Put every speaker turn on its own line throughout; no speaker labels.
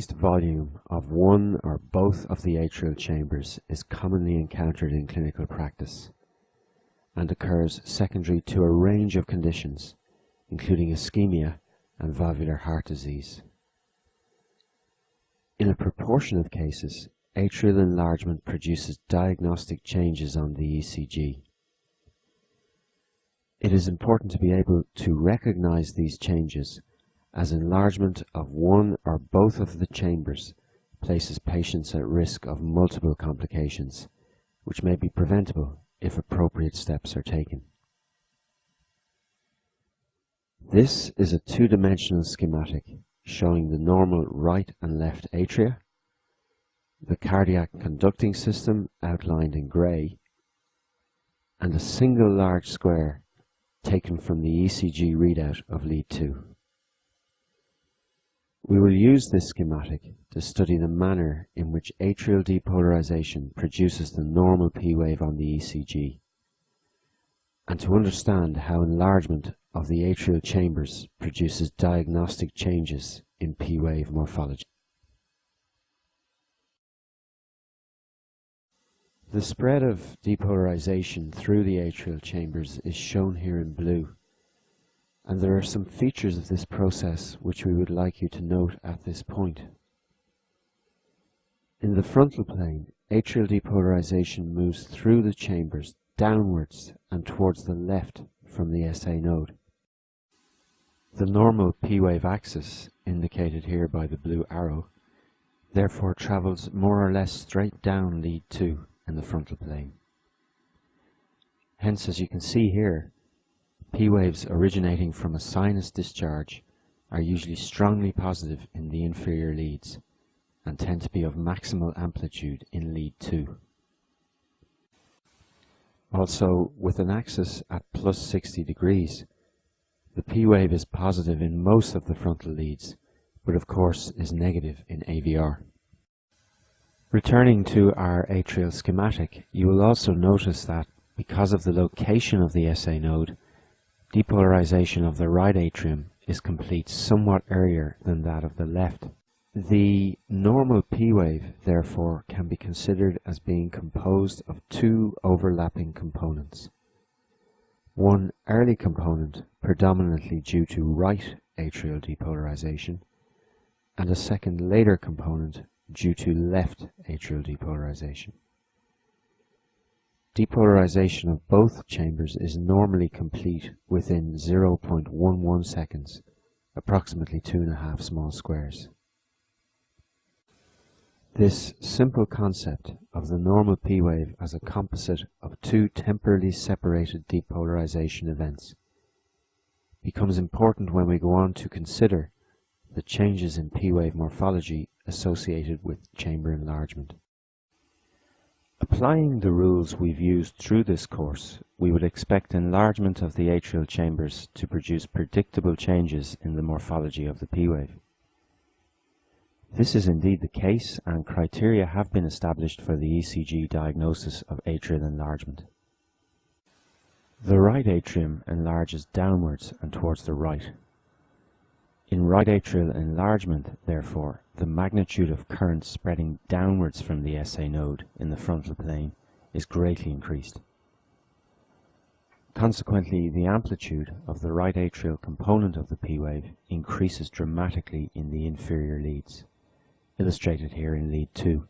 increased volume of one or both of the atrial chambers is commonly encountered in clinical practice and occurs secondary to a range of conditions, including ischemia and valvular heart disease. In a proportion of cases, atrial enlargement produces diagnostic changes on the ECG. It is important to be able to recognize these changes, as enlargement of one or both of the chambers places patients at risk of multiple complications, which may be preventable if appropriate steps are taken. This is a two-dimensional schematic showing the normal right and left atria, the cardiac conducting system outlined in grey, and a single large square taken from the ECG readout of lead 2. We will use this schematic to study the manner in which atrial depolarization produces the normal P wave on the ECG, and to understand how enlargement of the atrial chambers produces diagnostic changes in P wave morphology. The spread of depolarization through the atrial chambers is shown here in blue, and there are some features of this process which we would like you to note at this point. In the frontal plane, atrial depolarization moves through the chambers downwards and towards the left from the SA node. The normal P wave axis, indicated here by the blue arrow, therefore travels more or less straight down lead 2 in the frontal plane. Hence, as you can see here, P waves originating from a sinus discharge are usually strongly positive in the inferior leads and tend to be of maximal amplitude in lead 2. Also, with an axis at plus 60 degrees, the P wave is positive in most of the frontal leads, but of course is negative in AVR. Returning to our atrial schematic, you will also notice that because of the location of the SA node, depolarization of the right atrium is complete somewhat earlier than that of the left. The normal P wave, therefore, can be considered as being composed of two overlapping components. One early component, predominantly due to right atrial depolarization, and a second later component due to left atrial depolarization. Depolarization of both chambers is normally complete within 0.11 seconds, approximately 2.5 small squares. This simple concept of the normal P wave as a composite of two temporally separated depolarization events becomes important when we go on to consider the changes in P wave morphology associated with chamber enlargement. Applying the rules we've used through this course, we would expect enlargement of the atrial chambers to produce predictable changes in the morphology of the P wave. This is indeed the case, and criteria have been established for the ECG diagnosis of atrial enlargement. The right atrium enlarges downwards and towards the right. In right atrial enlargement, therefore, the magnitude of current spreading downwards from the SA node in the frontal plane is greatly increased. Consequently, the amplitude of the right atrial component of the P wave increases dramatically in the inferior leads, illustrated here in lead 2.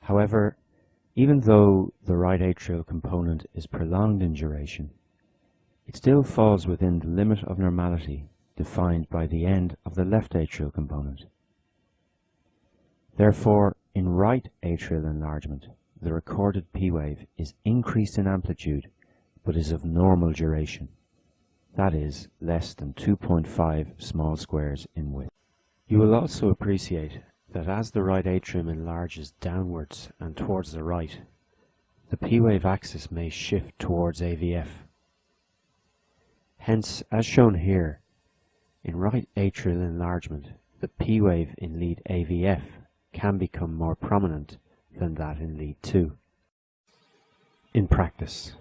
However, even though the right atrial component is prolonged in duration, it still falls within the limit of normality defined by the end of the left atrial component. Therefore, in right atrial enlargement, the recorded P wave is increased in amplitude but is of normal duration, that is, less than 2.5 small squares in width. You will also appreciate that as the right atrium enlarges downwards and towards the right, the P wave axis may shift towards AVF. Hence, as shown here, in right atrial enlargement, the P wave in lead AVF can become more prominent than that in lead 2. In practice,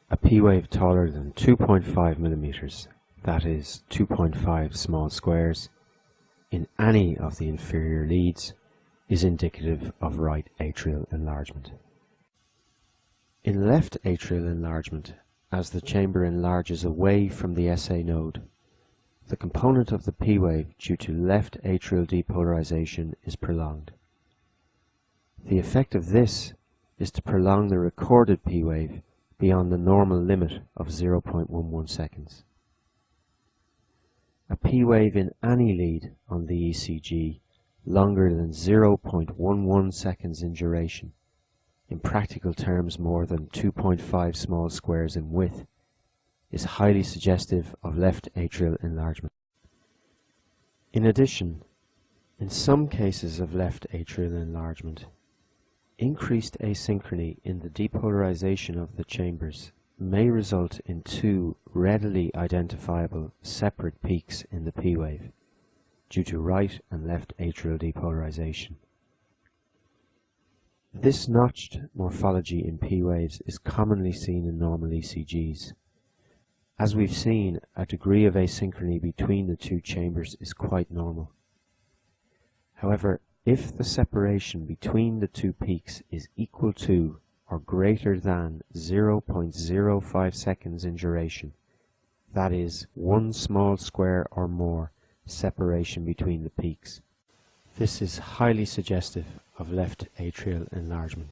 a P wave taller than 2.5 millimeters, that is 2.5 small squares, in any of the inferior leads is indicative of right atrial enlargement. In left atrial enlargement, as the chamber enlarges away from the SA node, the component of the P wave due to left atrial depolarization is prolonged. The effect of this is to prolong the recorded P wave beyond the normal limit of 0.11 seconds. A P wave in any lead on the ECG longer than 0.11 seconds in duration, in practical terms more than 2.5 small squares in width, is highly suggestive of left atrial enlargement. In addition, in some cases of left atrial enlargement, increased asynchrony in the depolarization of the chambers may result in two readily identifiable separate peaks in the P wave due to right and left atrial depolarization. This notched morphology in P waves is commonly seen in normal ECGs. As we've seen, a degree of asynchrony between the two chambers is quite normal. However, if the separation between the two peaks is equal to or greater than 0.05 seconds in duration, that is, one small square or more separation between the peaks, this is highly suggestive of left atrial enlargement.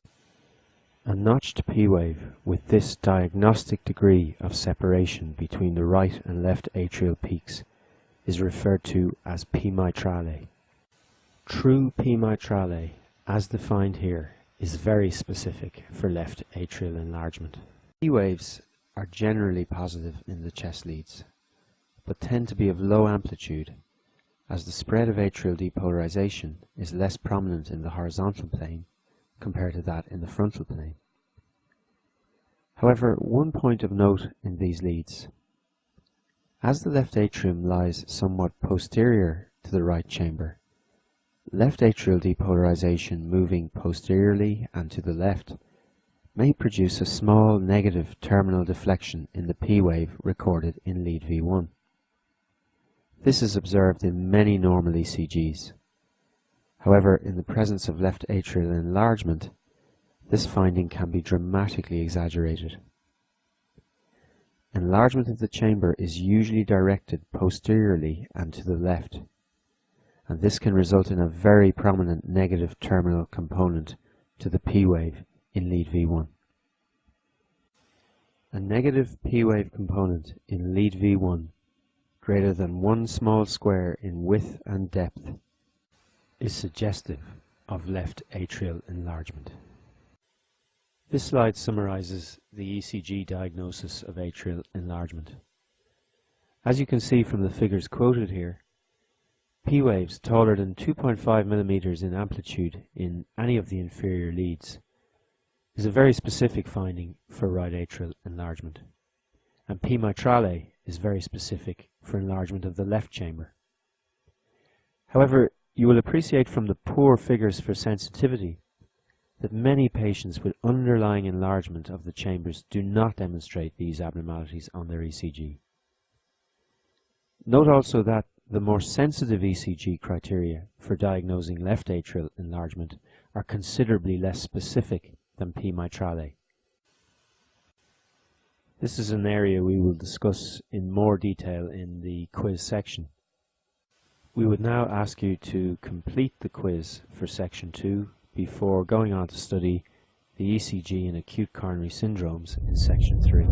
A notched P wave with this diagnostic degree of separation between the right and left atrial peaks is referred to as P mitrale. True P mitrale, as defined here, is very specific for left atrial enlargement. P waves are generally positive in the chest leads, but tend to be of low amplitude, as the spread of atrial depolarization is less prominent in the horizontal plane compared to that in the frontal plane. However, one point of note in these leads: as the left atrium lies somewhat posterior to the right chamber, left atrial depolarization moving posteriorly and to the left may produce a small negative terminal deflection in the P wave recorded in lead V1. This is observed in many normal ECGs. However, in the presence of left atrial enlargement, this finding can be dramatically exaggerated. Enlargement of the chamber is usually directed posteriorly and to the left, and this can result in a very prominent negative terminal component to the P wave in lead V1. A negative P wave component in lead V1 greater than one small square in width and depth is suggestive of left atrial enlargement. This slide summarizes the ECG diagnosis of atrial enlargement. As you can see from the figures quoted here, P waves taller than 2.5 millimeters in amplitude in any of the inferior leads is a very specific finding for right atrial enlargement, and P mitrale is very specific for enlargement of the left chamber. However, you will appreciate from the poor figures for sensitivity that many patients with underlying enlargement of the chambers do not demonstrate these abnormalities on their ECG. Note also that the more sensitive ECG criteria for diagnosing left atrial enlargement are considerably less specific than P mitrale. This is an area we will discuss in more detail in the quiz section. We would now ask you to complete the quiz for section 2 before going on to study the ECG in acute coronary syndromes in section 3.